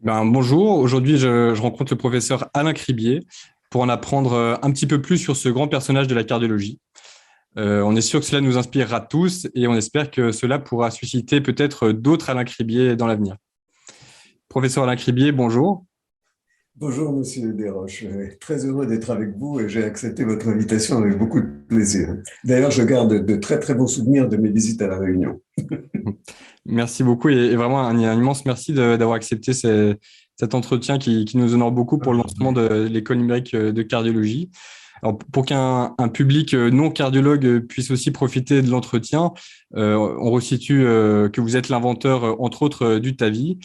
Bonjour, aujourd'hui je rencontre le professeur Alain Cribier pour en apprendre un petit peu plus sur ce grand personnage de la cardiologie. On est sûr que cela nous inspirera tous et on espère que cela pourra susciter peut-être d'autres Alain Cribier dans l'avenir. Professeur Alain Cribier, bonjour. Bonjour, Monsieur Desroches. Très heureux d'être avec vous et j'ai accepté votre invitation avec beaucoup de plaisir. D'ailleurs, je garde de très très bons souvenirs de mes visites à La Réunion. Merci beaucoup et vraiment un immense merci d'avoir accepté cet entretien qui nous honore beaucoup pour le lancement de l'école numérique de cardiologie. Alors, pour qu'un public non cardiologue puisse aussi profiter de l'entretien, on resitue que vous êtes l'inventeur, entre autres, du TAVI,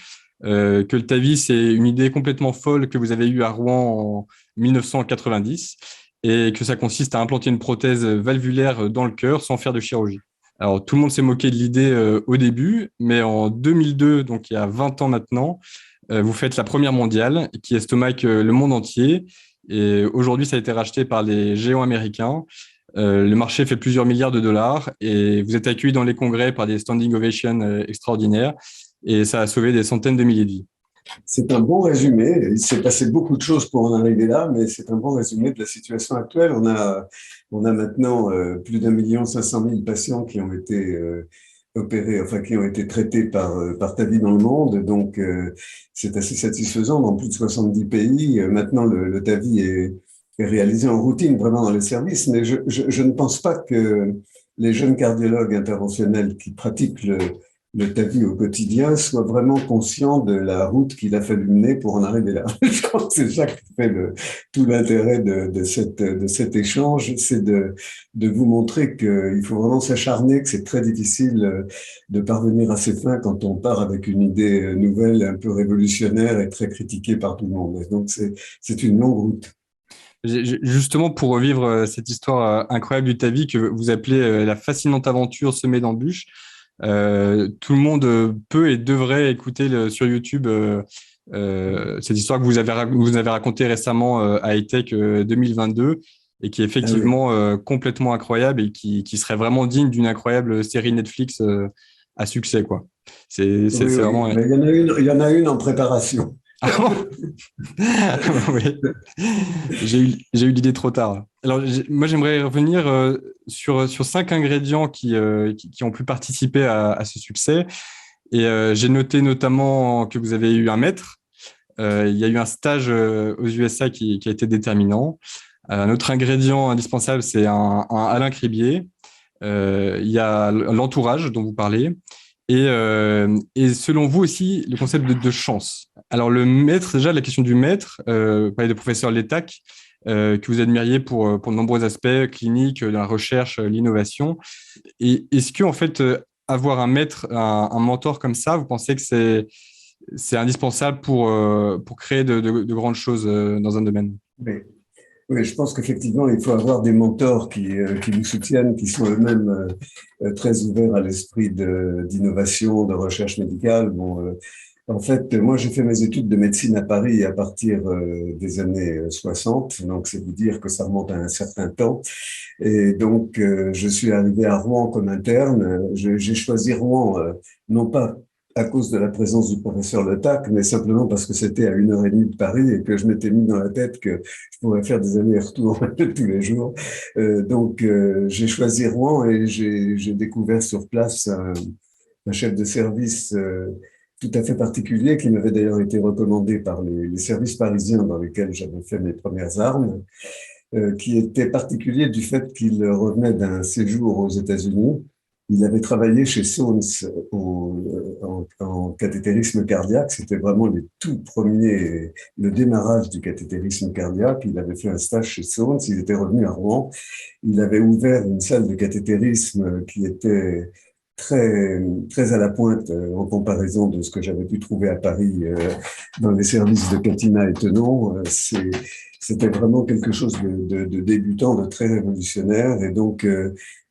que le TAVI, c'est une idée complètement folle que vous avez eue à Rouen en 1990 et que ça consiste à implanter une prothèse valvulaire dans le cœur sans faire de chirurgie. Alors, tout le monde s'est moqué de l'idée au début, mais en 2002, donc il y a 20 ans maintenant, vous faites la première mondiale qui estomaque le monde entier. Et aujourd'hui, ça a été racheté par les géants américains. Le marché fait plusieurs milliards de dollars et vous êtes accueillis dans les congrès par des standing ovations extraordinaires et ça a sauvé des centaines de milliers de vies. C'est un bon résumé. Il s'est passé beaucoup de choses pour en arriver là, mais c'est un bon résumé de la situation actuelle. On a maintenant plus d'1,5 million patients qui ont été opérés, enfin qui ont été traités par TAVI dans le monde. Donc, c'est assez satisfaisant dans plus de 70 pays. Maintenant, le TAVI est réalisé en routine, vraiment dans les services, mais je ne pense pas que les jeunes cardiologues interventionnels qui pratiquent le TAVI au quotidien soient vraiment conscients de la route qu'il a fallu mener pour en arriver là. Je crois que c'est ça qui fait tout l'intérêt de cet échange, c'est de vous montrer qu'il faut vraiment s'acharner, que c'est très difficile de parvenir à ses fins quand on part avec une idée nouvelle, un peu révolutionnaire et très critiquée par tout le monde. Donc c'est une longue route. Justement, pour revivre cette histoire incroyable du TAVI que vous appelez la fascinante aventure semée d'embûches, tout le monde peut et devrait écouter sur YouTube cette histoire que vous avez racontée récemment à high-tech 2022 et qui est Ah oui. effectivement complètement incroyable et qui serait vraiment digne d'une incroyable série Netflix à succès, quoi. Oui, C'est oui, vraiment... mais il y en a une en préparation. Ah bon. Oui, j'ai eu l'idée trop tard. Alors, moi, j'aimerais revenir sur 5 ingrédients qui ont pu participer à ce succès. Et j'ai noté notamment que vous avez eu un maître. Il y a eu un stage aux USA qui a été déterminant. Un autre ingrédient indispensable, c'est un Alain Cribier. Il y a l'entourage dont vous parlez. Et selon vous aussi, le concept de chance. Alors, le maître, déjà, la question du maître, vous parlez de professeur Létac, que vous admiriez pour de nombreux aspects cliniques, de la recherche, l'innovation. Et est-ce que, en fait, avoir un maître, un mentor comme ça, vous pensez que c'est indispensable pour créer de grandes choses dans un domaine? Oui. Oui, je pense qu'effectivement, il faut avoir des mentors qui vous soutiennent, qui sont eux-mêmes très ouverts à l'esprit d'innovation, de recherche médicale. Bon, en fait, moi, j'ai fait mes études de médecine à Paris à partir des années 60, donc c'est vous dire que ça remonte à un certain temps. Et donc, je suis arrivé à Rouen comme interne. J'ai choisi Rouen, non pas à cause de la présence du professeur Le Tac, mais simplement parce que c'était à 1 heure et demie de Paris et que je m'étais mis dans la tête que je pourrais faire des allers-retours tous les jours. Donc, j'ai choisi Rouen et j'ai découvert sur place un chef de service tout à fait particulier qui m'avait d'ailleurs été recommandé par les services parisiens dans lesquels j'avais fait mes premières armes, qui était particulier du fait qu'il revenait d'un séjour aux États-Unis. Il avait travaillé chez Sohns en cathétérisme cardiaque. C'était vraiment les tout premiers, le démarrage du cathétérisme cardiaque. Il avait fait un stage chez Sohns. Il était revenu à Rouen. Il avait ouvert une salle de cathétérisme qui était très à la pointe en comparaison de ce que j'avais pu trouver à Paris dans les services de Catina et Tenon. C'était vraiment quelque chose de débutant, de très révolutionnaire. Et donc,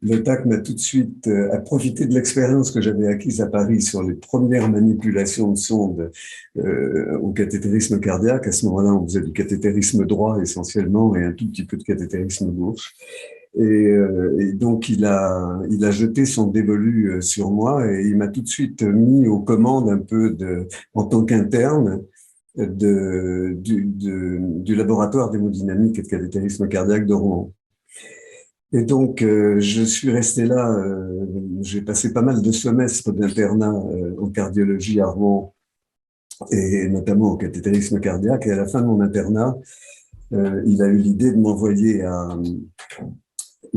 le TAC m'a tout de suite a profité de l'expérience que j'avais acquise à Paris sur les premières manipulations de sondes au cathétérisme cardiaque. À ce moment-là, on faisait du cathétérisme droit essentiellement et un tout petit peu de cathétérisme gauche. Et donc, il a jeté son dévolu sur moi et il m'a tout de suite mis aux commandes un peu en tant qu'interne. du laboratoire d'hémodynamique et de cathétérisme cardiaque de Rouen. Et donc, je suis resté là, j'ai passé pas mal de semestres d'internat en cardiologie à Rouen, et notamment au cathétérisme cardiaque. Et à la fin de mon internat, il a eu l'idée de m'envoyer à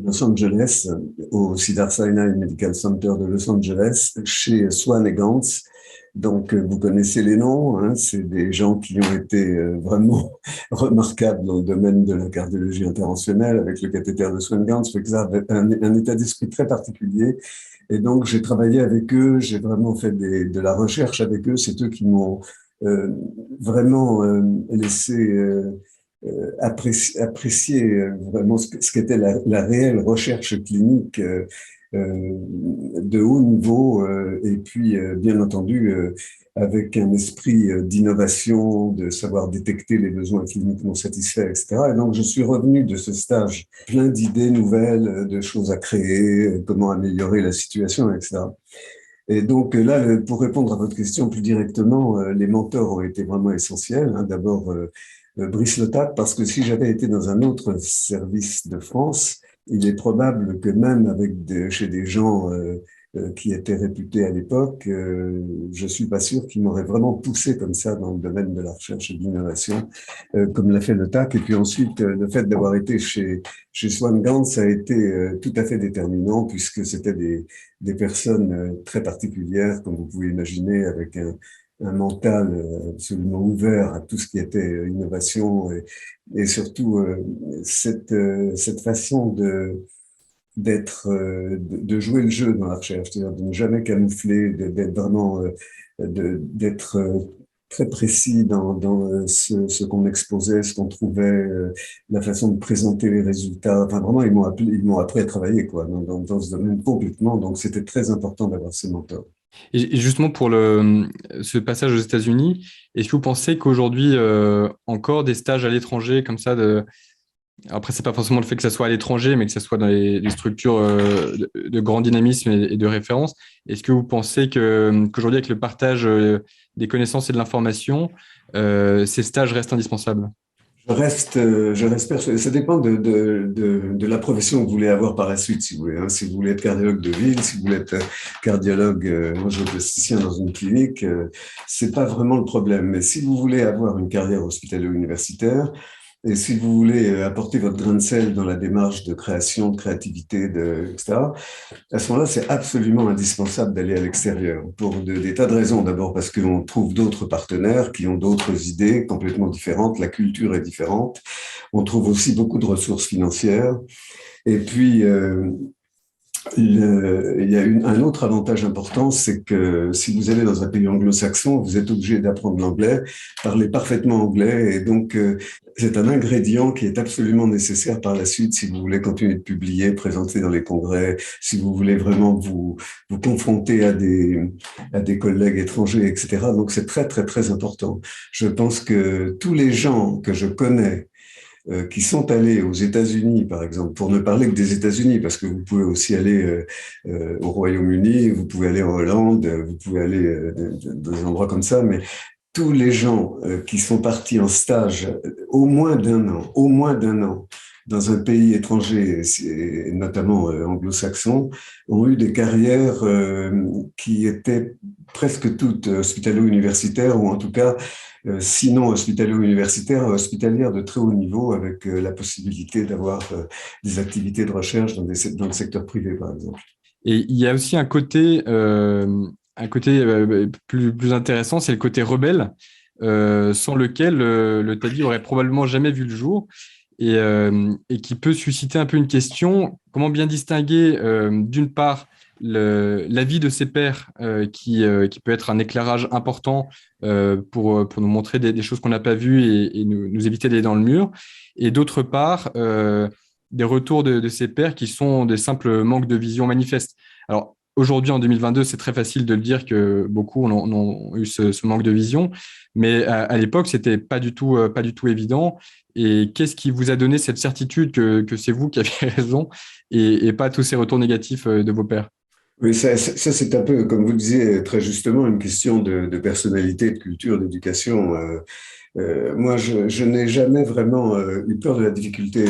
Los Angeles, au Cedars-Sinai Medical Center de Los Angeles, chez Swan et Gantz. Donc, vous connaissez les noms, hein, c'est des gens qui ont été vraiment remarquables dans le domaine de la cardiologie interventionnelle avec le cathéter de Swan-Ganz. Fait que ça avait un état d'esprit très particulier. Et donc, j'ai travaillé avec eux, j'ai vraiment fait de la recherche avec eux. C'est eux qui m'ont euh, vraiment laissé apprécier vraiment ce qu'était la réelle recherche clinique de haut niveau et puis bien entendu avec un esprit d'innovation, de savoir détecter les besoins cliniques non satisfaits, etc. Et donc je suis revenu de ce stage plein d'idées nouvelles, de choses à créer, comment améliorer la situation, etc. Et donc là, pour répondre à votre question plus directement, les mentors ont été vraiment essentiels. Hein. D'abord, Brice Le Tac, parce que si j'avais été dans un autre service de France, il est probable que même chez des gens qui étaient réputés à l'époque, je suis pas sûr qu'ils m'auraient vraiment poussé comme ça dans le domaine de la recherche et de l'innovation, comme l'a fait Le Tac. Et puis ensuite, le fait d'avoir été chez Swan Ganz, ça a été tout à fait déterminant, puisque c'était des personnes très particulières, comme vous pouvez imaginer, avec un mental absolument ouvert à tout ce qui était innovation et surtout cette façon de jouer le jeu dans la recherche, c'est-à-dire de ne jamais camoufler, d'être vraiment d'être très précis dans ce qu'on exposait, ce qu'on trouvait, la façon de présenter les résultats. Enfin, vraiment, ils m'ont appris à travailler quoi, dans ce domaine complètement. Donc, c'était très important d'avoir ces mentors. Et justement, pour ce passage aux États-Unis, est-ce que vous pensez qu'aujourd'hui, encore des stages à l'étranger comme ça, après, c'est pas forcément le fait que ça soit à l'étranger, mais que ça soit dans les structures de grand dynamisme et de référence, est-ce que vous pensez qu'aujourd'hui, avec le partage des connaissances et de l'information, ces stages restent indispensables? Je reste persuadé. Ça dépend de la profession que vous voulez avoir par la suite, si vous voulez. Hein. Si vous voulez être cardiologue de ville, si vous voulez être cardiologue, plasticien dans une clinique, c'est pas vraiment le problème. Mais si vous voulez avoir une carrière hospitalo-universitaire, et si vous voulez apporter votre grain de sel dans la démarche de création, de créativité, etc., à ce moment-là, c'est absolument indispensable d'aller à l'extérieur pour des tas de raisons. D'abord parce qu'on trouve d'autres partenaires qui ont d'autres idées complètement différentes, la culture est différente. On trouve aussi beaucoup de ressources financières. Et puis, il y a un autre avantage important, c'est que si vous allez dans un pays anglo-saxon, vous êtes obligé d'apprendre l'anglais, parler parfaitement anglais, et donc c'est un ingrédient qui est absolument nécessaire par la suite si vous voulez continuer de publier, présenter dans les congrès, si vous voulez vraiment vous confronter à des collègues étrangers, etc. Donc c'est très, très, très important. Je pense que tous les gens que je connais qui sont allés aux États-Unis, par exemple, pour ne parler que des États-Unis, parce que vous pouvez aussi aller au Royaume-Uni, vous pouvez aller en Hollande, vous pouvez aller dans des endroits comme ça, mais tous les gens qui sont partis en stage au moins d'un an, dans un pays étranger, et notamment anglo-saxon, ont eu des carrières qui étaient presque toutes hospitalo-universitaires, ou en tout cas sinon hospitalo-universitaire, hospitalière de très haut niveau, avec la possibilité d'avoir des activités de recherche dans le secteur privé, par exemple. Et il y a aussi un côté plus intéressant, c'est le côté rebelle, sans lequel le TADI aurait probablement jamais vu le jour et qui peut susciter un peu une question, comment bien distinguer d'une part l'avis de ses pairs qui peut être un éclairage important pour nous montrer des choses qu'on n'a pas vues et nous éviter d'aller dans le mur, et d'autre part, des retours de ses pairs qui sont des simples manques de vision manifestes. Alors, aujourd'hui, en 2022, c'est très facile de le dire que beaucoup ont eu ce manque de vision, mais à l'époque, c'était pas du tout évident. Et qu'est-ce qui vous a donné cette certitude que c'est vous qui avez raison et pas tous ces retours négatifs de vos pairs? Oui, ça, c'est un peu, comme vous le disiez très justement, une question de personnalité, de culture, d'éducation. Moi, je n'ai jamais vraiment eu peur de la difficulté.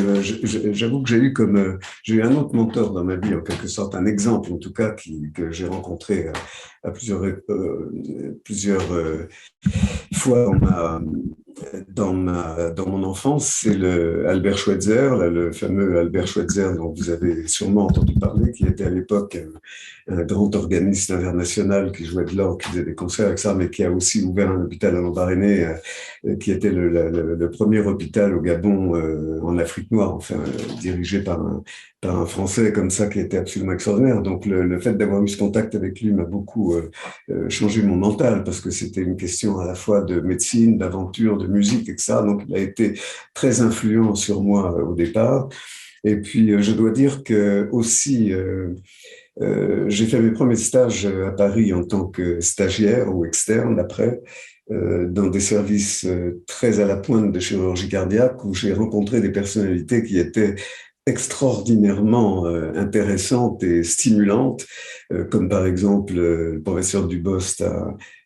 J'avoue que j'ai eu un autre mentor dans ma vie, en quelque sorte, un exemple en tout cas, que j'ai rencontré à plusieurs fois dans mon enfance, c'est le Albert Schweitzer, là, le fameux Albert Schweitzer dont vous avez sûrement entendu parler, qui était à l'époque un grand organiste international qui jouait de l'orgue, qui faisait des concerts avec ça, mais qui a aussi ouvert un hôpital à Lambaréné, qui était le premier hôpital au Gabon, en Afrique noire, enfin, dirigé par un Français comme ça, qui était absolument extraordinaire. Donc, le fait d'avoir eu ce contact avec lui m'a beaucoup changé mon mental, parce que c'était une question à la fois de médecine, d'aventure, de musique, etc. Donc, il a été très influent sur moi au départ. Et puis, je dois dire que aussi, j'ai fait mes premiers stages à Paris en tant que stagiaire ou externe après, dans des services très à la pointe de chirurgie cardiaque, où j'ai rencontré des personnalités qui étaient extraordinairement intéressantes et stimulantes, comme par exemple le professeur Dubost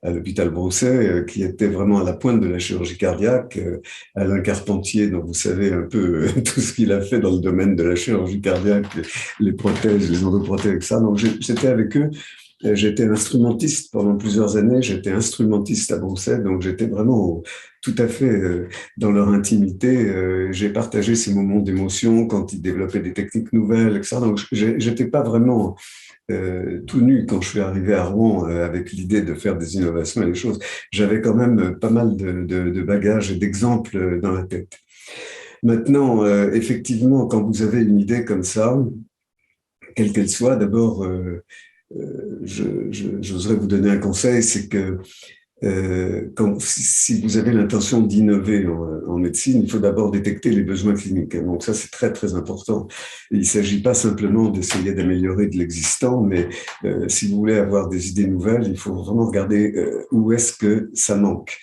à l'hôpital Brousset, qui était vraiment à la pointe de la chirurgie cardiaque, Alain Carpentier, dont vous savez un peu tout ce qu'il a fait dans le domaine de la chirurgie cardiaque, les prothèses, les endoprothèses, etc. Donc j'étais avec eux. J'étais instrumentiste pendant plusieurs années, j'étais instrumentiste à Brousset, donc j'étais vraiment tout à fait dans leur intimité. J'ai partagé ces moments d'émotion quand ils développaient des techniques nouvelles, etc. Donc j'étais pas vraiment tout nu quand je suis arrivé à Rouen avec l'idée de faire des innovations et des choses. J'avais quand même pas mal de bagages et d'exemples dans la tête. Maintenant, effectivement, quand vous avez une idée comme ça, quelle qu'elle soit, d'abord, j'oserais vous donner un conseil, c'est que si vous avez l'intention d'innover en médecine, il faut d'abord détecter les besoins cliniques. Donc ça, c'est très, très important. Il ne s'agit pas simplement d'essayer d'améliorer de l'existant, mais si vous voulez avoir des idées nouvelles, il faut vraiment regarder où est-ce que ça manque.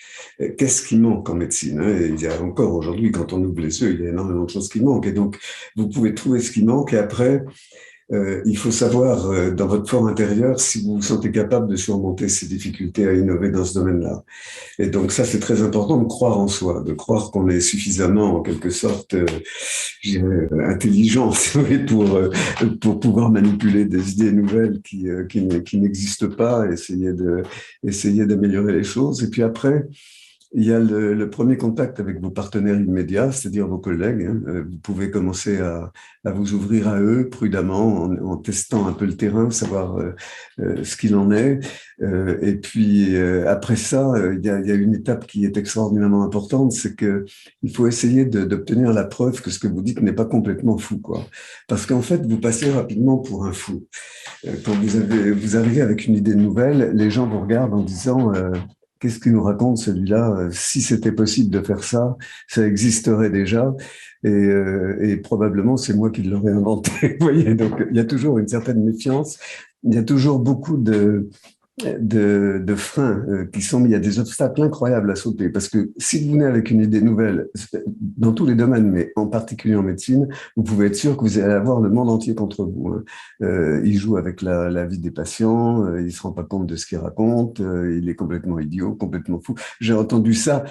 Qu'est-ce qui manque en médecine, hein? Et il y a encore aujourd'hui, quand on ouvre les yeux, il y a énormément de choses qui manquent. Et donc, vous pouvez trouver ce qui manque et après, il faut savoir dans votre fort intérieur si vous vous sentez capable de surmonter ces difficultés à innover dans ce domaine-là. Et donc ça, c'est très important de croire en soi, de croire qu'on est suffisamment, en quelque sorte, je dirais, intelligent pour pouvoir manipuler des idées nouvelles qui n'existent pas, essayer d'améliorer les choses. Et puis après, il y a le premier contact avec vos partenaires immédiats, c'est-à-dire vos collègues, hein. Vous pouvez commencer à vous ouvrir à eux prudemment en testant un peu le terrain, savoir ce qu'il en est. Et puis après ça, il y a une étape qui est extraordinairement importante, c'est que il faut essayer d'obtenir la preuve que ce que vous dites n'est pas complètement fou, quoi. Parce qu'en fait, vous passez rapidement pour un fou. Quand vous arrivez avec une idée nouvelle, les gens vous regardent en disant qu'est-ce qu'il nous raconte celui-là? Si c'était possible de faire ça, ça existerait déjà et probablement c'est moi qui l'aurais inventé. Vous voyez, donc il y a toujours une certaine méfiance, il y a toujours beaucoup de freins qui sont, il y a des obstacles incroyables à sauter parce que si vous venez avec une idée nouvelle dans tous les domaines, mais en particulier en médecine, vous pouvez être sûr que vous allez avoir le monde entier contre vous, hein. Il joue avec la vie des patients, il se rend pas compte de ce qu'il raconte, il est complètement idiot, complètement fou. J'ai entendu ça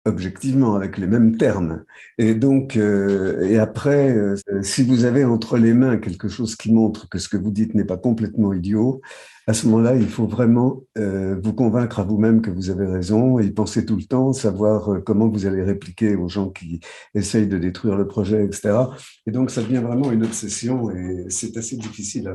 objectivement avec les mêmes termes. Et donc, et après, si vous avez entre les mains quelque chose qui montre que ce que vous dites n'est pas complètement idiot, à ce moment-là, il faut vraiment vous convaincre à vous-même que vous avez raison et y penser tout le temps, savoir comment vous allez répliquer aux gens qui essayent de détruire le projet, etc. Et donc, ça devient vraiment une obsession et c'est assez difficile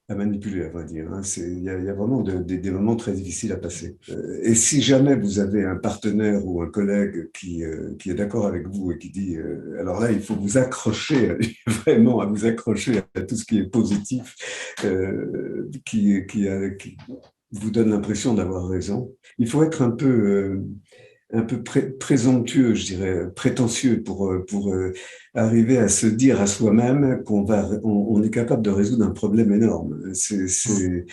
à manipuler, à vrai dire, hein. Il y a vraiment des moments très difficiles à passer. Et si jamais vous avez un partenaire ou un collègue qui est d'accord avec vous et qui dit, alors là, il faut vous accrocher, vraiment à vous accrocher à tout ce qui est positif, qui vous donne l'impression d'avoir raison. Il faut être un peu présomptueux, je dirais, prétentieux pour arriver à se dire à soi-même on est capable de résoudre un problème énorme. C'est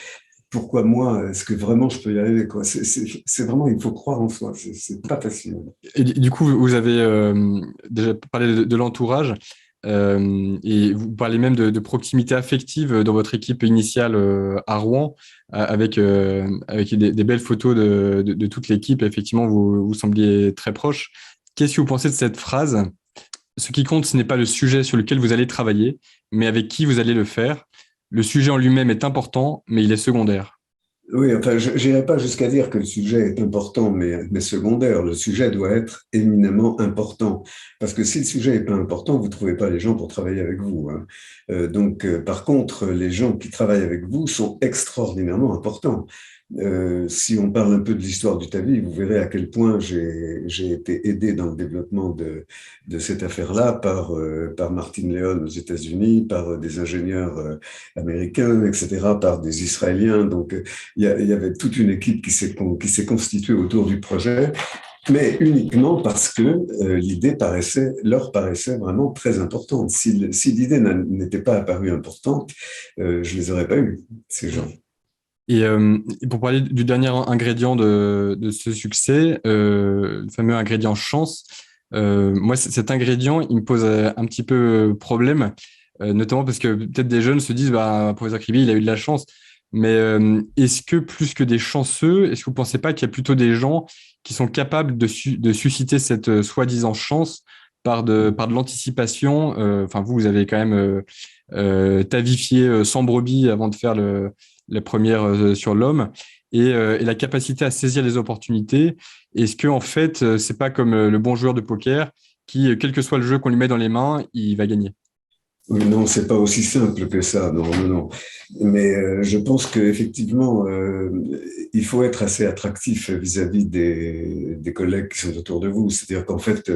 pourquoi moi, est-ce que vraiment je peux y arriver, quoi. C'est vraiment, il faut croire en soi. C'est pas facile. Et du coup, vous avez déjà parlé de l'entourage. Et vous parlez même de proximité affective dans votre équipe initiale à Rouen, avec des belles photos de toute l'équipe. Effectivement, vous sembliez très proches. Qu'est-ce que vous pensez de cette phrase? Ce qui compte, ce n'est pas le sujet sur lequel vous allez travailler, mais avec qui vous allez le faire. Le sujet en lui-même est important, mais il est secondaire. Oui, enfin, je n'irai pas jusqu'à dire que le sujet est important, mais secondaire. Le sujet doit être éminemment important. Parce que si le sujet n'est pas important, vous ne trouvez pas les gens pour travailler avec vous, hein. Par contre, les gens qui travaillent avec vous sont extraordinairement importants. Si on parle un peu de l'histoire du TAVI, vous verrez à quel point j'ai été aidé dans le développement de cette affaire-là par Martin Leon aux États-Unis, par des ingénieurs américains, etc., par des Israéliens. Donc, il y avait toute une équipe qui s'est constituée autour du projet, mais uniquement parce que l'idée leur paraissait vraiment très importante. Si l'idée n'était pas apparue importante, je les aurais pas eus, ces gens. Et pour parler du dernier ingrédient de ce succès, le fameux ingrédient chance, moi, cet ingrédient, il me pose un petit peu problème, notamment parce que peut-être des jeunes se disent, bah, professeur Kribi, il a eu de la chance. Mais est-ce que plus que des chanceux, est-ce que vous ne pensez pas qu'il y a plutôt des gens qui sont capables de susciter cette soi-disant chance par de l'anticipation? Enfin, vous avez quand même tavifié 100 brebis avant de faire la première sur l'homme et la capacité à saisir les opportunités. Est-ce que en fait, c'est pas comme le bon joueur de poker qui, quel que soit le jeu qu'on lui met dans les mains, il va gagner? Oui, non, c'est pas aussi simple que ça, non, non, non. Mais je pense qu'effectivement, il faut être assez attractif vis-à-vis des collègues qui sont autour de vous. C'est-à-dire qu'en fait,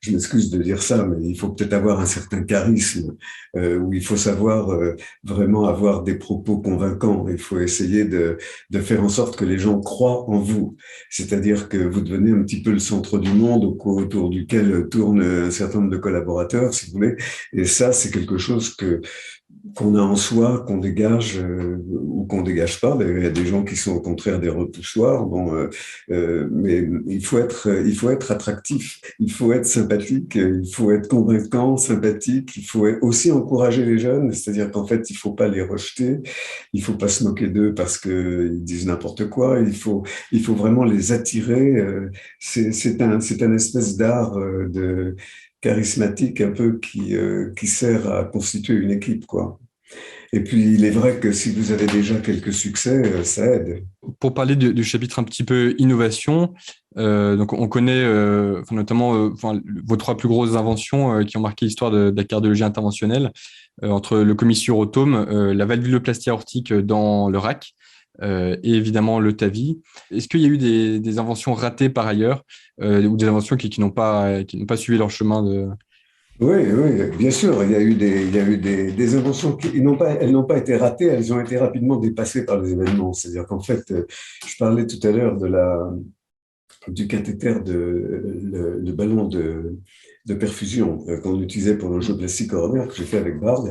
je m'excuse de dire ça, mais il faut peut-être avoir un certain charisme, où il faut savoir vraiment avoir des propos convaincants. Il faut essayer de faire en sorte que les gens croient en vous. C'est-à-dire que vous devenez un petit peu le centre du monde autour duquel tournent un certain nombre de collaborateurs, si vous voulez. Et ça, c'est quelque chose qu'on a en soi, qu'on dégage ou qu'on dégage pas. D'ailleurs, il y a des gens qui sont au contraire des repoussoirs. Bon, mais il faut être attractif, il faut être sympathique, il faut être convaincant, sympathique. Il faut aussi encourager les jeunes, c'est-à-dire qu'en fait, il faut pas les rejeter, il faut pas se moquer d'eux parce que ils disent n'importe quoi. Il faut vraiment les attirer. C'est un espèce d'art de charismatique un peu qui sert à constituer une équipe, quoi. Et puis, il est vrai que si vous avez déjà quelques succès, ça aide. Pour parler du chapitre un petit peu innovation, donc on connaît enfin, notamment enfin, vos trois plus grosses inventions qui ont marqué l'histoire de la cardiologie interventionnelle, entre le commissurotome, la valvuloplastie aortique dans le RAC et évidemment le TAVI. Est-ce qu'il y a eu des inventions ratées par ailleurs ou des inventions qui qui n'ont pas suivi leur chemin de... Oui, oui, bien sûr, il y a eu des inventions qui elles n'ont pas été ratées, elles ont été rapidement dépassées par les événements. C'est-à-dire qu'en fait, je parlais tout à l'heure du cathéter, le ballon de perfusion qu'on utilisait pour l'angioplastie coronaire que j'ai fait avec Bard.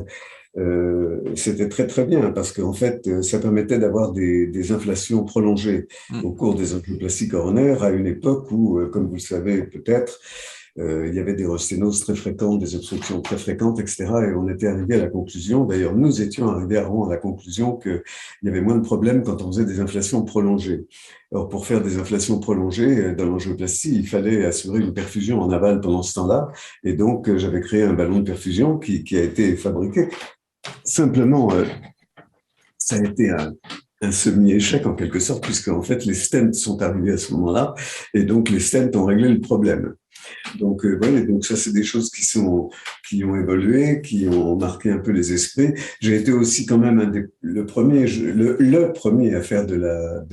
C'était très très bien parce qu'en fait, ça permettait d'avoir des inflations prolongées Mm. au cours des angioplasties coronaires à une époque où, comme vous le savez peut-être, il y avait des rosténoses très fréquentes, des obstructions très fréquentes, etc. Et on était arrivé à la conclusion, d'ailleurs nous étions arrivés à Rouen à la conclusion qu'il y avait moins de problèmes quand on faisait des inflations prolongées. Alors pour faire des inflations prolongées dans l'angioplastie, il fallait assurer une perfusion en aval pendant ce temps-là. Et donc j'avais créé un ballon de perfusion qui a été fabriqué. Simplement, ça a été un semi-échec en quelque sorte, puisque en fait les stents sont arrivés à ce moment-là, et donc les stents ont réglé le problème. Donc, voilà, donc ça, c'est des choses qui ont évolué, qui ont marqué un peu les esprits. J'ai été aussi quand même le premier à faire de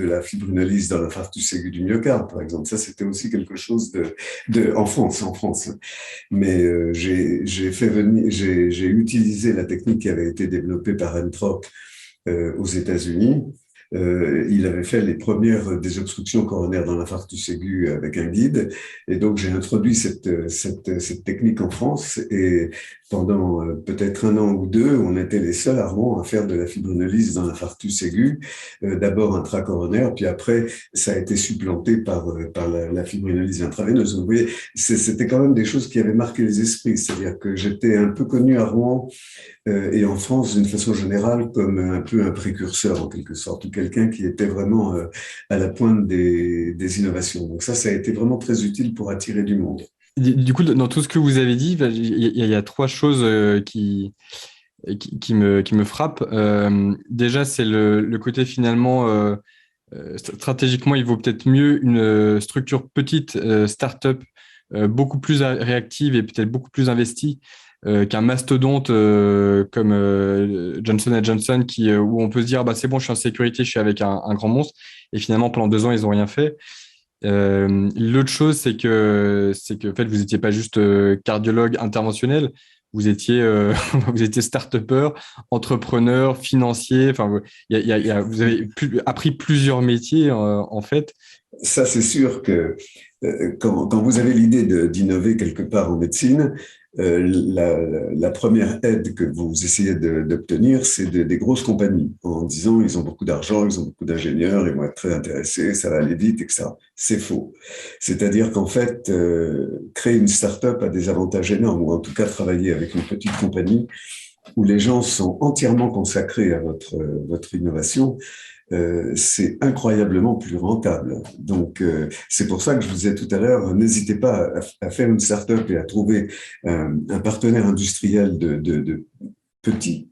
la fibrinolyse dans l'infarctus aigu du myocarde, par exemple. Ça, c'était aussi quelque chose en France. Mais j'ai utilisé la technique qui avait été développée par Entrop aux États-Unis. il avait fait les premières désobstructions coronaires dans l'infarctus aigu avec un guide. Et donc, j'ai introduit cette technique en France. Et pendant peut-être 1 an ou 2, on était les seuls à Rouen à faire de la fibrinolyse dans l'infarctus aigu. D'abord intracoronaire, puis après, ça a été supplanté par la fibrinolyse intraveineuse. Vous voyez, c'était quand même des choses qui avaient marqué les esprits. C'est-à-dire que j'étais un peu connu à Rouen et en France, d'une façon générale, comme un peu un précurseur en quelque sorte, ou quelqu'un qui était vraiment à la pointe des innovations. Donc ça a été vraiment très utile pour attirer du monde. Du coup, dans tout ce que vous avez dit, il y a trois choses qui me frappent. Déjà, c'est le côté finalement, stratégiquement, il vaut peut-être mieux une structure petite, start-up, beaucoup plus réactive et peut-être beaucoup plus investie qu'un mastodonte comme Johnson Johnson où on peut se dire bah, c'est bon, je suis en sécurité, je suis avec un grand monstre. Et finalement, pendant 2 ans, ils n'ont rien fait. L'autre chose, c'est que en fait, vous n'étiez pas juste cardiologue interventionnel, vous étiez start-upper, entrepreneur, financier. Enfin, vous avez appris plusieurs métiers en fait. Ça, c'est sûr que quand vous avez l'idée d'innover quelque part en médecine, la première aide que vous essayez d'obtenir, c'est des grosses compagnies, en disant ils ont beaucoup d'argent, ils ont beaucoup d'ingénieurs, ils vont être très intéressés, ça va aller vite, etc. C'est faux. C'est-à-dire qu'en fait, créer une start-up a des avantages énormes, ou en tout cas travailler avec une petite compagnie où les gens sont entièrement consacrés à votre innovation, c'est incroyablement plus rentable. Donc, c'est pour ça que je vous disais tout à l'heure, n'hésitez pas à faire une start-up et à trouver un partenaire industriel de petit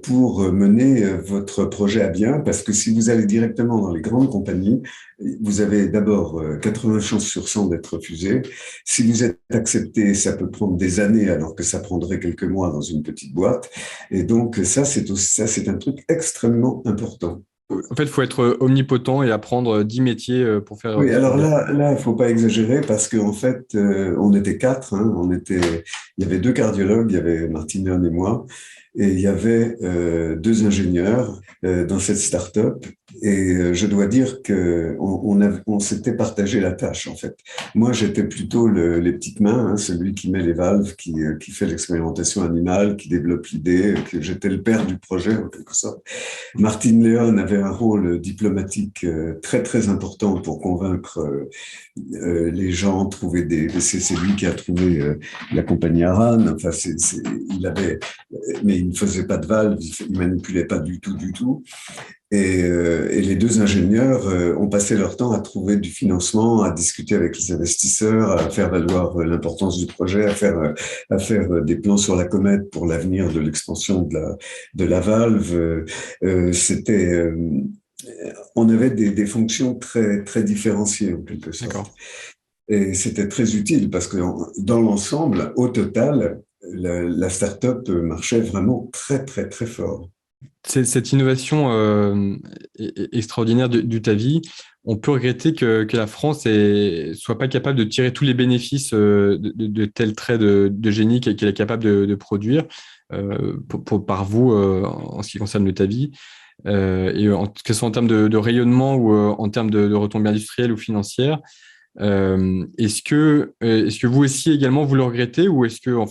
pour mener votre projet à bien, parce que si vous allez directement dans les grandes compagnies, vous avez d'abord 80 chances sur 100 d'être refusé. Si vous êtes accepté, ça peut prendre des années alors que ça prendrait quelques mois dans une petite boîte. Et donc ça, c'est un truc extrêmement important. En fait, il faut être omnipotent et apprendre 10 métiers pour faire. Oui, alors là, il faut pas exagérer parce qu'en fait, on était 4. Hein, il y avait 2 cardiologues, il y avait Martine et moi, et il y avait 2 ingénieurs dans cette start-up. Et je dois dire que on s'était partagé la tâche en fait. Moi, j'étais plutôt les petites mains, hein, celui qui met les valves, qui fait l'expérimentation animale, qui développe l'idée. Que j'étais le père du projet en quelque sorte. Martine Léon avait un rôle diplomatique très très important pour convaincre les gens, trouver c'est lui qui a trouvé la compagnie Aran. Enfin, mais il ne faisait pas de valve, il manipulait pas du tout. Et les 2 ingénieurs ont passé leur temps à trouver du financement, à discuter avec les investisseurs, à faire valoir l'importance du projet, à faire des plans sur la comète pour l'avenir de l'expansion de la valve. On avait des fonctions très, très différenciées en quelque sorte. D'accord. Et c'était très utile parce que dans l'ensemble, au total, la start-up marchait vraiment très, très, très fort. Cette innovation extraordinaire du TAVI, on peut regretter que la France soit pas capable de tirer tous les bénéfices de tel trait de génie qu'elle est capable de produire par vous en ce qui concerne le TAVI, que ce soit en termes de rayonnement ou en termes de retombées industrielles ou financières. Est-ce que vous aussi également vous le regrettez ou est-ce que en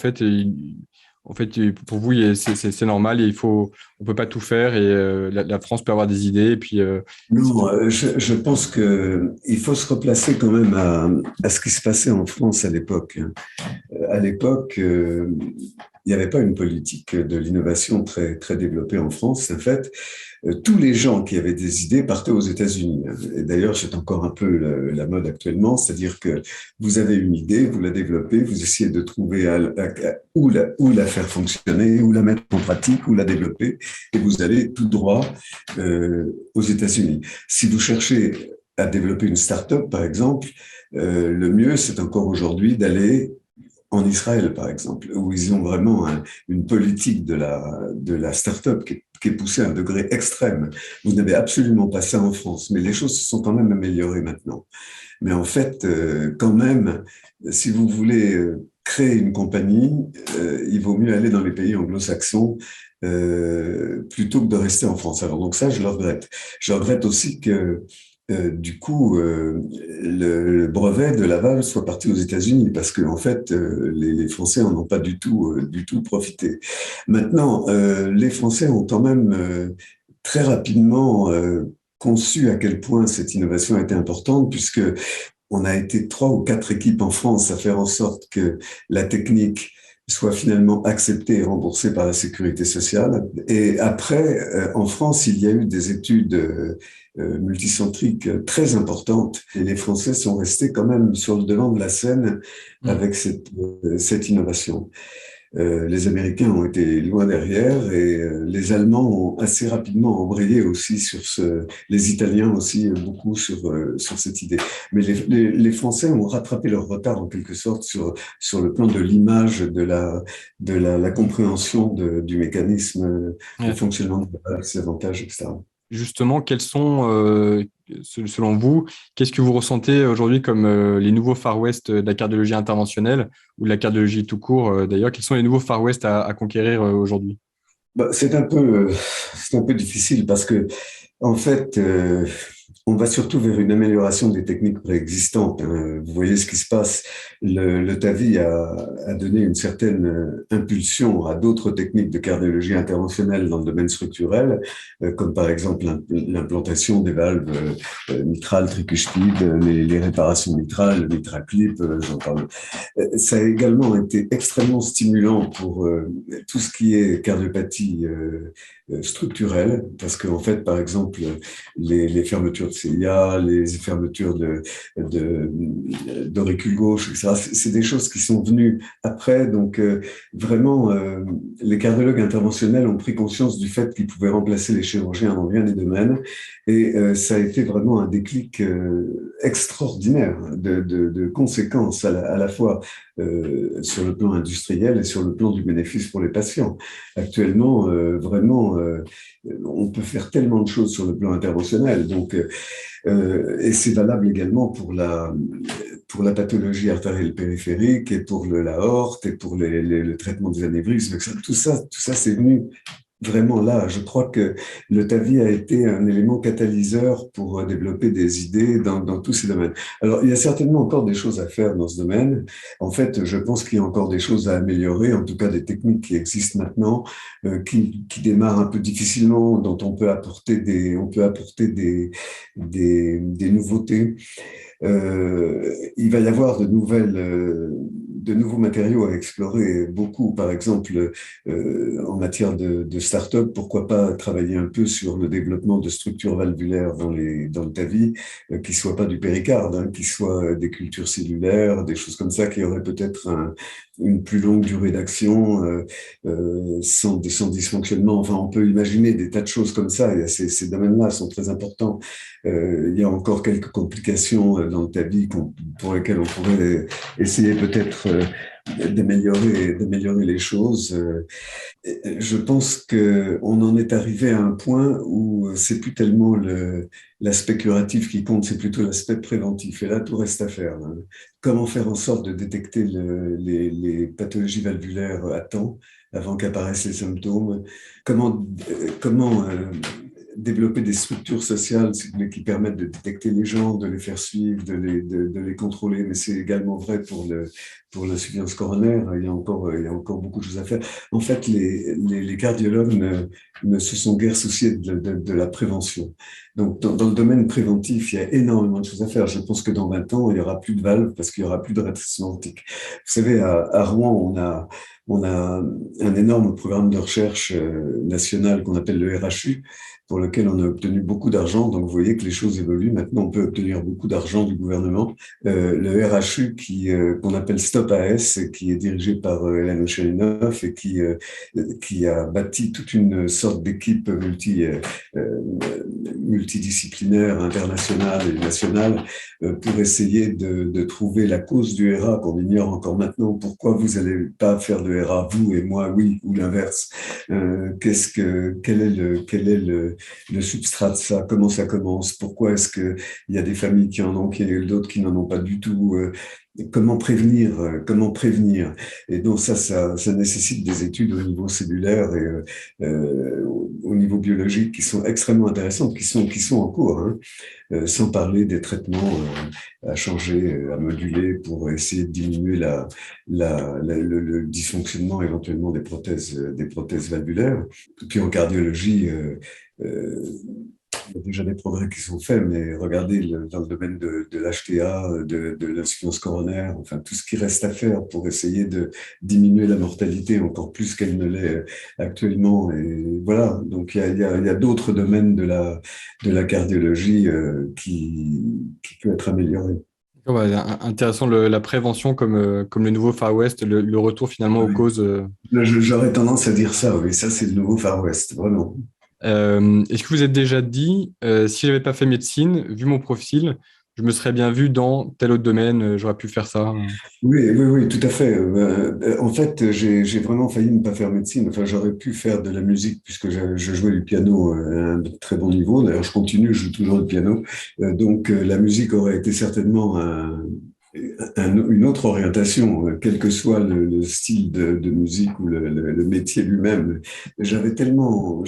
fait, pour vous, c'est normal et on peut pas tout faire et la France peut avoir des idées et puis. Non, je pense que il faut se replacer quand même à ce qui se passait en France à l'époque. À l'époque, il n'y avait pas une politique de l'innovation très, très développée en France. En fait, tous les gens qui avaient des idées partaient aux États-Unis. Et d'ailleurs, c'est encore un peu la mode actuellement, c'est-à-dire que vous avez une idée, vous la développez, vous essayez de trouver où la faire fonctionner, où la mettre en pratique, où la développer, et vous allez tout droit aux États-Unis. Si vous cherchez à développer une start-up, par exemple, le mieux, c'est encore aujourd'hui d'aller en Israël, par exemple, où ils ont vraiment une politique de la start-up qui est poussée à un degré extrême. Vous n'avez absolument pas ça en France, mais les choses se sont quand même améliorées maintenant. Mais en fait, quand même, si vous voulez créer une compagnie, il vaut mieux aller dans les pays anglo-saxons plutôt que de rester en France. Alors donc ça, je le regrette. Je regrette aussi que du coup, le brevet de Laval soit parti aux États-Unis parce que en fait, les Français en ont pas du tout profité. Maintenant, les Français ont quand même très rapidement conçu à quel point cette innovation était importante, puisque on a été 3 ou 4 équipes en France à faire en sorte que la technique soit finalement acceptée et remboursée par la sécurité sociale. Et après, en France, il y a eu des études multicentriques très importantes. Et les Français sont restés quand même sur le devant de la scène Mm. avec cette innovation. Les Américains ont été loin derrière et les Allemands ont assez rapidement embrayé aussi sur les Italiens aussi beaucoup sur cette idée. Mais les Français ont rattrapé leur retard en quelque sorte sur le plan de l'image, la compréhension du mécanisme de Ouais. fonctionnement de ses avantages, etc. Justement, quels sont, selon vous, qu'est-ce que vous ressentez aujourd'hui comme les nouveaux Far West de la cardiologie interventionnelle ou de la cardiologie tout court d'ailleurs? Quels sont les nouveaux Far West à conquérir aujourd'hui? Bah, c'est un peu difficile parce que en fait, on va surtout vers une amélioration des techniques préexistantes, hein. Vous voyez ce qui se passe. Le TAVI a donné une certaine impulsion à d'autres techniques de cardiologie interventionnelle dans le domaine structurel, comme par exemple l'implantation des valves mitrales tricuspides, les réparations mitrales, le MitraClip, j'en parle. Ça a également été extrêmement stimulant pour tout ce qui est cardiopathie structurelle, parce qu'en fait, par exemple, les fermetures de CIA, les fermetures d'auricule gauche, etc., c'est des choses qui sont venues après. Donc, vraiment, les cardiologues interventionnels ont pris conscience du fait qu'ils pouvaient remplacer les chirurgiens dans bien des domaines. Et ça a été vraiment un déclic extraordinaire de conséquences à la fois sur le plan industriel et sur le plan du bénéfice pour les patients. Actuellement, vraiment, on peut faire tellement de choses sur le plan interventionnel. Donc, et c'est valable également pour la pathologie artérielle périphérique et pour l'aorte et pour le traitement des anévrismes. Tout ça, c'est venu vraiment là. Je crois que le TAVI a été un élément catalyseur pour développer des idées dans tous ces domaines. Alors, il y a certainement encore des choses à faire dans ce domaine. En fait, je pense qu'il y a encore des choses à améliorer, en tout cas des techniques qui existent maintenant, qui démarrent un peu difficilement, dont on peut apporter des nouveautés. Il va y avoir de nouveaux matériaux à explorer beaucoup. Par exemple, en matière de start-up, pourquoi pas travailler un peu sur le développement de structures valvulaires dans le TAVI, qui soient pas du péricarde, hein, qui soient des cultures cellulaires, des choses comme ça, qui auraient peut-être une plus longue durée d'action, sans dysfonctionnement. Enfin, on peut imaginer des tas de choses comme ça. Et ces domaines-là sont très importants. Il y a encore quelques complications dans le TAVI pour lesquelles on pourrait essayer peut-être d'améliorer les choses. Je pense qu'on en est arrivé à un point où c'est plus tellement l'aspect curatif qui compte, c'est plutôt l'aspect préventif. Et là, tout reste à faire, hein. Comment faire en sorte de détecter les pathologies valvulaires à temps, avant qu'apparaissent les symptômes? Comment développer des structures sociales, si vous voulez, qui permettent de détecter les gens, de les faire suivre, de les contrôler. Mais c'est également vrai pour l'insuffisance coronaire. Il y a encore beaucoup de choses à faire. En fait, les cardiologues ne se sont guère souciés de la prévention. Donc, dans le domaine préventif, il y a énormément de choses à faire. Je pense que dans 20 ans, il n'y aura plus de valves parce qu'il n'y aura plus de rétrécissement aortique. Vous savez, à Rouen, on a un énorme programme de recherche national qu'on appelle le RHU, pour lequel on a obtenu beaucoup d'argent. Donc, vous voyez que les choses évoluent. Maintenant, on peut obtenir beaucoup d'argent du gouvernement. Le RHU, qu'on appelle Stop AS, qui est dirigé par Hélène Ochelinoff et qui a bâti toute une sorte d'équipe multidisciplinaire, internationale et nationale, pour essayer de trouver la cause du RA qu'on ignore encore maintenant. Pourquoi vous n'allez pas faire de RA, vous et moi, oui, ou l'inverse? Quel est le substrat de ça, comment ça commence, pourquoi est-ce qu'il y a des familles qui en ont, d'autres qui n'en ont pas du tout, comment prévenir, comment prévenir. Et donc ça nécessite des études au niveau cellulaire et au niveau biologique qui sont extrêmement intéressantes, qui sont en cours, hein. Sans parler des traitements à changer, à moduler pour essayer de diminuer le dysfonctionnement éventuellement des prothèses valvulaires. Puis en cardiologie, il y a déjà des progrès qui sont faits, mais regardez dans le domaine de l'HTA, de l'insuffisance coronaire, enfin tout ce qui reste à faire pour essayer de diminuer la mortalité encore plus qu'elle ne l'est actuellement. Et voilà, donc il y a d'autres domaines de la cardiologie qui peut être amélioré. Ouais, intéressant la prévention comme le nouveau Far West, le retour finalement aux Oui. causes. J'aurais tendance à dire ça, oui, ça c'est le nouveau Far West, vraiment. Est-ce que vous êtes déjà dit, si j'avais pas fait médecine, vu mon profil, je me serais bien vu dans tel autre domaine, j'aurais pu faire ça. Oui, tout à fait. En fait, j'ai vraiment failli ne pas faire médecine. Enfin, j'aurais pu faire de la musique puisque je jouais du piano à un très bon niveau. D'ailleurs, je continue, je joue toujours du piano. Donc, la musique aurait été certainement une autre orientation, quel que soit le style de musique ou le métier lui-même. J'étais tellement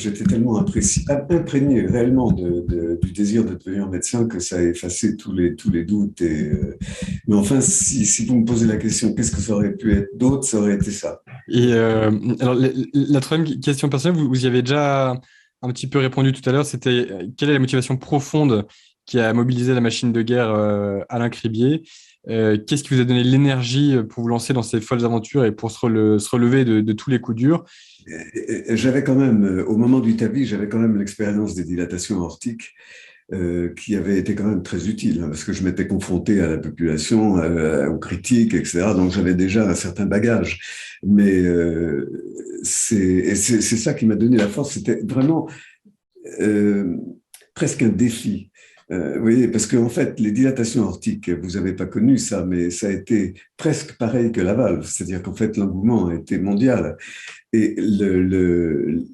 imprégné réellement du désir de devenir médecin que ça a effacé tous les doutes. Mais enfin, si vous me posez la question, qu'est-ce que ça aurait pu être d'autre, ça aurait été ça. Et alors, la troisième question personnelle, vous y avez déjà un petit peu répondu tout à l'heure, c'était quelle est la motivation profonde qui a mobilisé la machine de guerre Alain Cribier? Qu'est-ce qui vous a donné l'énergie pour vous lancer dans ces folles aventures et pour se relever de tous les coups durs? J'avais quand même, au moment du TAVI, j'avais quand même l'expérience des dilatations aortiques qui avait été quand même très utile, hein, parce que je m'étais confronté à la population, aux critiques, etc. Donc j'avais déjà un certain bagage. Mais c'est ça qui m'a donné la force. C'était vraiment euh, presque un défi. Vous voyez, parce qu'en fait, les dilatations aortiques, vous n'avez pas connu ça, mais ça a été presque pareil que la valve. C'est-à-dire qu'en fait, l'engouement a été mondial. Et le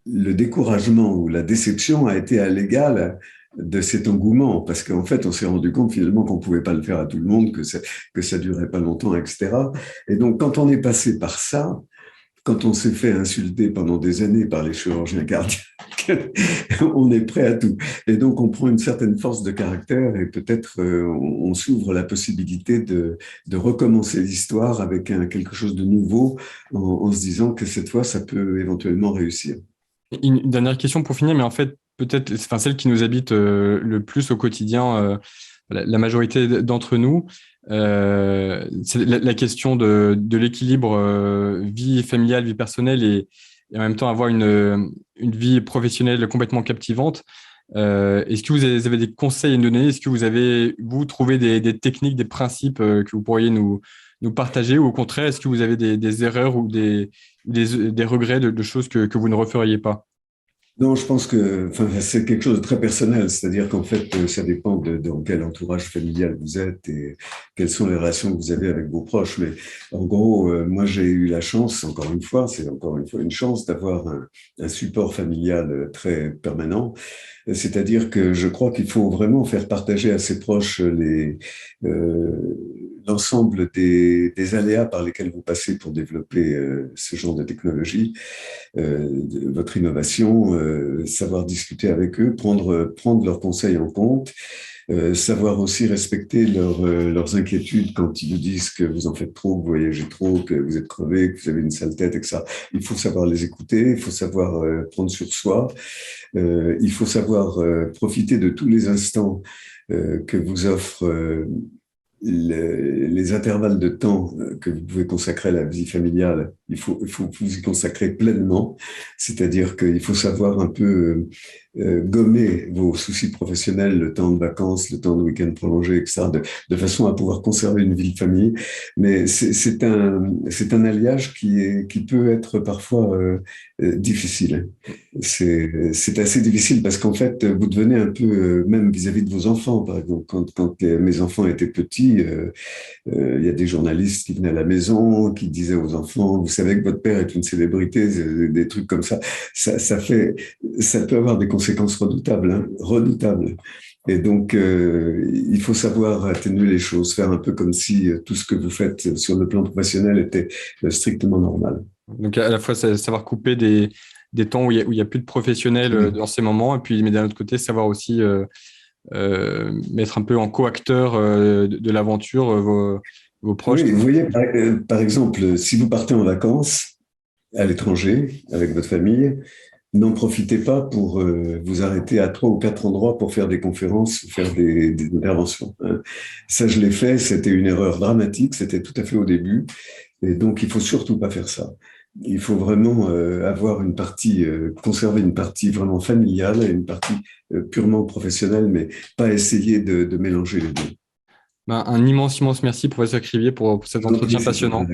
découragement ou la déception a été à l'égal de cet engouement, parce qu'en fait, on s'est rendu compte finalement qu'on ne pouvait pas le faire à tout le monde, que ça durait pas longtemps, etc. Et donc, quand on est passé par ça, quand on s'est fait insulter pendant des années par les chirurgiens cardiaques, on est prêt à tout. Et donc, on prend une certaine force de caractère et peut-être on s'ouvre la possibilité de recommencer l'histoire avec quelque chose de nouveau en se disant que cette fois, ça peut éventuellement réussir. Une dernière question pour finir, mais en fait, peut-être, enfin, celle qui nous habite le plus au quotidien, la majorité d'entre nous, c'est la question de l'équilibre vie familiale, vie personnelle et en même temps avoir une vie professionnelle complètement captivante. Est-ce que vous avez des conseils à nous donner? Est-ce que vous avez, vous, trouvé des techniques, des principes que vous pourriez nous partager? Ou au contraire, est-ce que vous avez des erreurs ou des regrets de choses que vous ne referiez pas? Non, je pense que enfin, c'est quelque chose de très personnel, c'est-à-dire qu'en fait, ça dépend dans quel entourage familial vous êtes et quelles sont les relations que vous avez avec vos proches. Mais en gros, moi, j'ai eu la chance, encore une fois, c'est encore une fois une chance d'avoir un support familial très permanent. C'est-à-dire que je crois qu'il faut vraiment faire partager à ses proches l'ensemble des aléas par lesquels vous passez pour développer ce genre de technologie, votre innovation, savoir discuter avec eux, prendre leurs conseils en compte, savoir aussi respecter leurs inquiétudes quand ils vous disent que vous en faites trop, que vous voyagez trop, que vous êtes crevé, que vous avez une sale tête, etc. Il faut savoir les écouter, il faut savoir prendre sur soi, il faut savoir profiter de tous les instants que vous offrent les intervalles de temps que vous pouvez consacrer à la vie familiale, il faut vous y consacrer pleinement. C'est-à-dire qu'il faut savoir un peu gommer vos soucis professionnels, le temps de vacances, le temps de week-end prolongé, etc., de façon à pouvoir conserver une vie de famille. Mais c'est un alliage qui peut être parfois difficile. C'est assez difficile parce qu'en fait, vous devenez un peu, même vis-à-vis de vos enfants, par exemple, quand mes enfants étaient petits, il y a des journalistes qui venaient à la maison, qui disaient aux enfants, vous savez que votre père est une célébrité, des trucs comme ça. Ça peut avoir des conséquences conséquences redoutables, hein, redoutables. Et donc, il faut savoir atténuer les choses, faire un peu comme si tout ce que vous faites sur le plan professionnel était strictement normal. Donc, à la fois, savoir couper des temps où il y a plus de professionnels dans ces moments, et puis, mais d'un autre côté, savoir aussi mettre un peu en co-acteur de l'aventure vos proches. Oui, vous voyez, par exemple, si vous partez en vacances à l'étranger avec votre famille, n'en profitez pas pour vous arrêter à 3 ou 4 endroits pour faire des conférences ou faire des interventions, hein. Ça, je l'ai fait, c'était une erreur dramatique, c'était tout à fait au début, et donc il faut surtout pas faire ça. Il faut vraiment avoir une partie, conserver une partie vraiment familiale et une partie purement professionnelle, mais pas essayer de mélanger les deux. Ben, un immense merci, professeur Crivier, pour cet entretien passionnant.